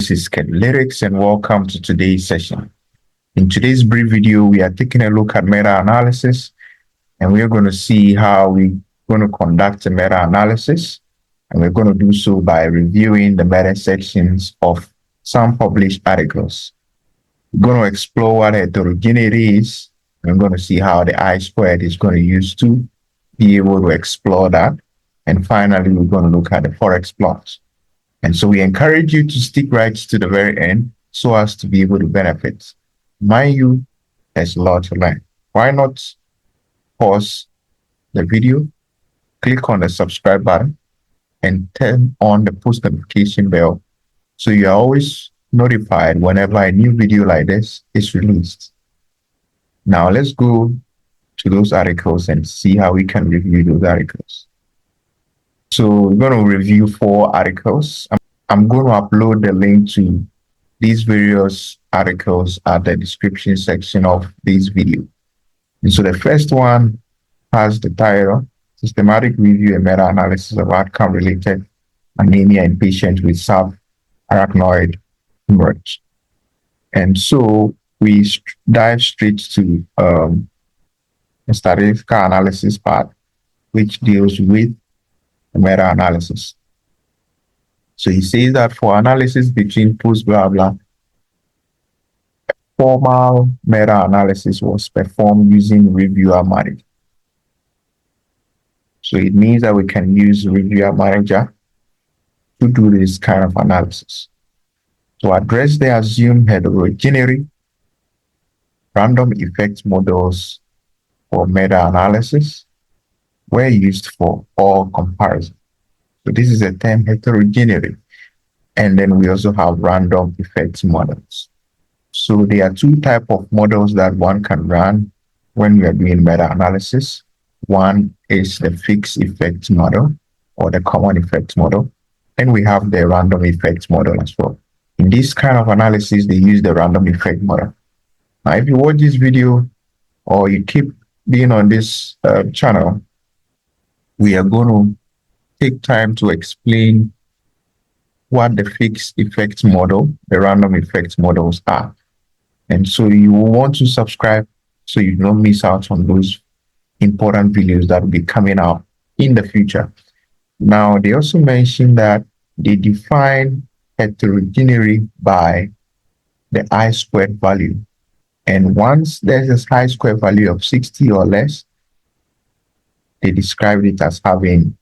This is Ken Lyrics, and welcome to today's session. In today's brief video, we are taking a look at meta-analysis, and we're going to see how we're going to conduct a meta-analysis, and we're going to do so by reviewing the meta sections of some published articles. We're going to explore what heterogeneity is, and we're going to see how the I-squared is going to use to be able to explore that. And finally, we're going to look at the forex plots. And so we encourage you to stick right to the very end so as to be able to benefit. Mind you, there's a lot to learn. Why not pause the video, click on the subscribe button, and turn on the post notification bell so you are always notified whenever a new video like this is released. Now let's go to those articles and see how we can review those articles. So we're going to review 4 articles. I'm going to upload the link to these various articles at the description section of this video. And so the first one has the title, Systematic Review and Meta-Analysis of Outcome-Related Anemia in Patients with Subarachnoid Hemorrhage. And so we dive straight to the statistical analysis part, which deals with meta-analysis. So he says that for analysis between post blah blah, formal meta-analysis was performed using Reviewer Manager. So it means that we can use Reviewer Manager to do this kind of analysis. To address the assumed heterogeneity, random effect models for meta-analysis were used for all comparison. So this is a term, heterogeneity. And then we also have random effects models. So there are 2 types of models that one can run when we are doing meta-analysis. One is the fixed effects model or the common effects model. And we have the random effects model as well. In this kind of analysis, they use the random effect model. Now, if you watch this video or you keep being on this channel, we are going to take time to explain what the fixed effects model, the random effects models are. And so you will want to subscribe so you don't miss out on those important videos that will be coming out in the future. Now, they also mentioned that they define heterogeneity by the I-squared value. And once there's a I-squared value of 60 or less, they described it as having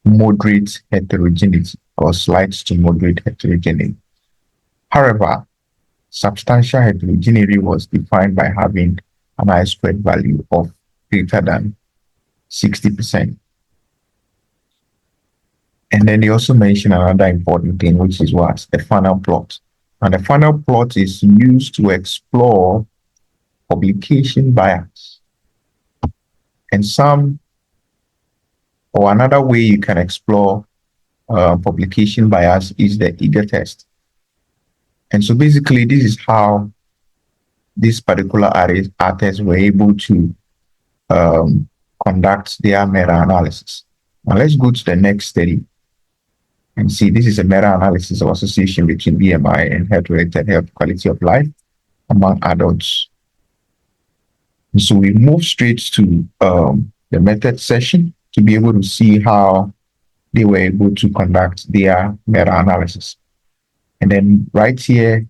moderate heterogeneity or slight to moderate heterogeneity. However, substantial heterogeneity was defined by having an I-squared value of greater than 60%. And then they also mention another important thing, which is what? The funnel plot. And the funnel plot is used to explore publication bias. And another way you can explore publication bias is the Eager test. And so basically, this is how this particular artists were able to conduct their meta-analysis. Now let's go to the next study and see this is a meta-analysis of association between BMI and health-related health quality of life among adults. And so we move straight to the method session to be able to see how they were able to conduct their meta-analysis. And then right here,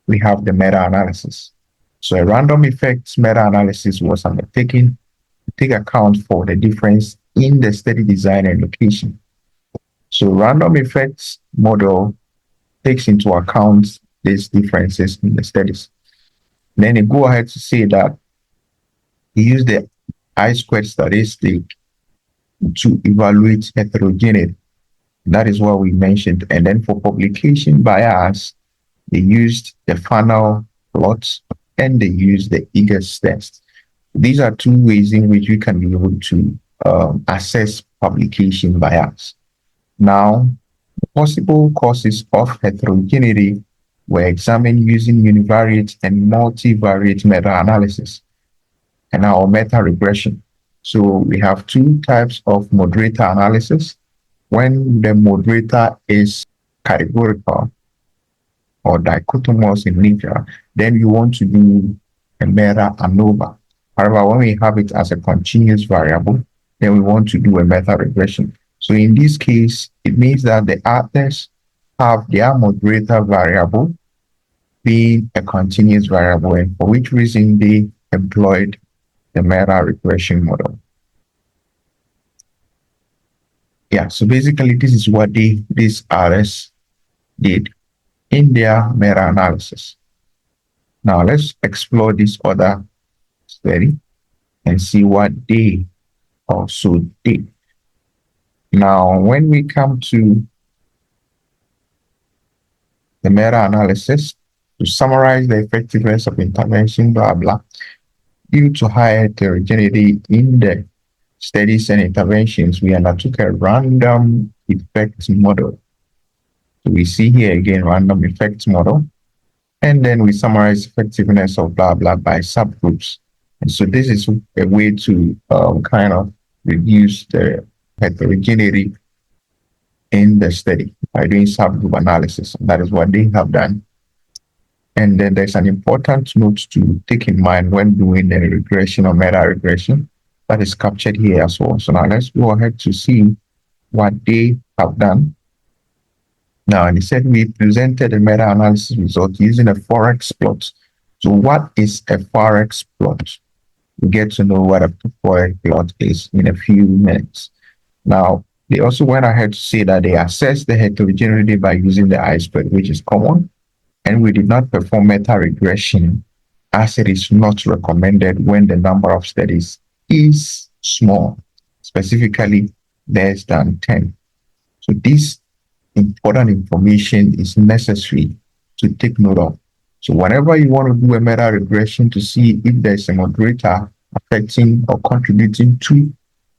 we have the meta-analysis. So a random effects meta-analysis was undertaken to take account for the difference in the study design and location. So random effects model takes into account these differences in the studies. Then they go ahead to say that they use the I-squared statistic to evaluate heterogeneity. That is what we mentioned. And then for publication bias, they used the funnel plots and they used the Eager test. These are 2 ways in which we can be able to assess publication bias. Now, the possible causes of heterogeneity were examined using univariate and multivariate meta-analysis and our meta-regression. So we have 2 types of moderator analysis. When the moderator is categorical, or dichotomous in nature, then you want to do a meta ANOVA. However, when we have it as a continuous variable, then we want to do a meta regression. So in this case, it means that the authors have their moderator variable being a continuous variable, and for which reason they employed the meta regression model. Yeah, so basically this is what these RS did in their meta-analysis. Now let's explore this other study and see what they also did. Now, when we come to the meta-analysis, to summarize the effectiveness of intervention, blah, blah, due to high heterogeneity in the studies and interventions, we undertook a random effect model. So we see here again, random effect model. And then we summarize effectiveness of blah, blah by subgroups. And so this is a way to kind of reduce the heterogeneity in the study by doing subgroup analysis. And that is what they have done. And then there's an important note to take in mind when doing the regression or meta regression that is captured here as well. So now let's go ahead to see what they have done. Now, and they said we presented a meta-analysis result using a Forex plot. So what is a Forex plot? We get to know what a Forex plot is in a few minutes. Now, they also went ahead to say that they assessed the heterogeneity by using the I-squared, which is common, and we did not perform meta-regression as it is not recommended when the number of studies is small, specifically less than 10. So this important information is necessary to take note of. So whenever you want to do a meta regression to see if there's a moderator affecting or contributing to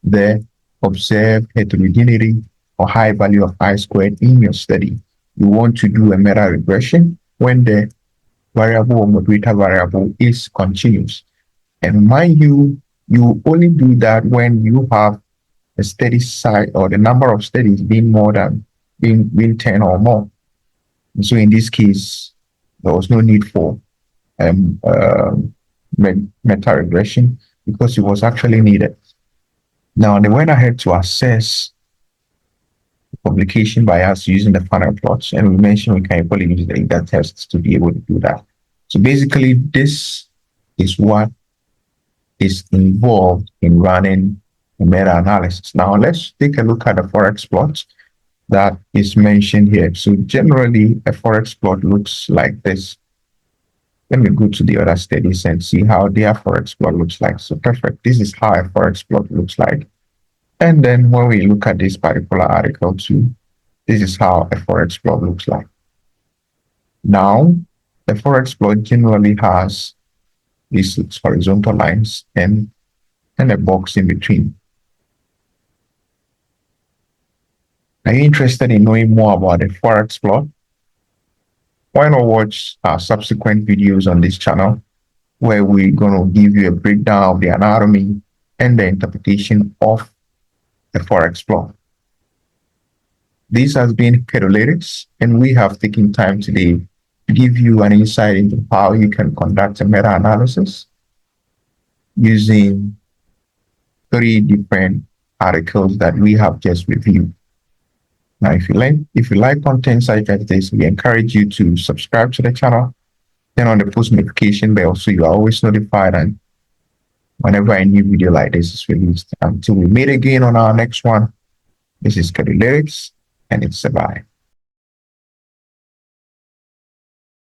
the observed heterogeneity or high value of I-squared in your study, you want to do a meta regression when the variable or moderator variable is continuous. And mind you, you only do that when you have a study size or the number of studies being more than being 10 or more. And so in this case, there was no need for meta regression because it was actually needed. Now they went ahead to assess publication bias using the funnel plots, and we mentioned we can probably use the IGA tests to be able to do that. So basically, this is what is involved in running a meta-analysis. Now let's take a look at the Forex plots that is mentioned here. So generally, a Forex plot looks like this. Let me go to the other studies and see how their Forex plot looks like. So perfect. This is how a Forex plot looks like. And then when we look at this particular article too, this is how a Forex plot looks like. Now, the Forex plot generally has these horizontal lines and a box in between. Are you interested in knowing more about the Forex plot? Why not watch our subsequent videos on this channel where we're going to give you a breakdown of the anatomy and the interpretation of the Forex plot. This has been Kedolytics, and we have taken time today to give you an insight into how you can conduct a meta-analysis using 3 different articles that we have just reviewed. Now, if you like content such as this, we encourage you to subscribe to the channel, turn on the post notification bell so you are always notified and whenever a new video like this is released. Until we meet again on our next one, this is Kedolytics, and it's a bye.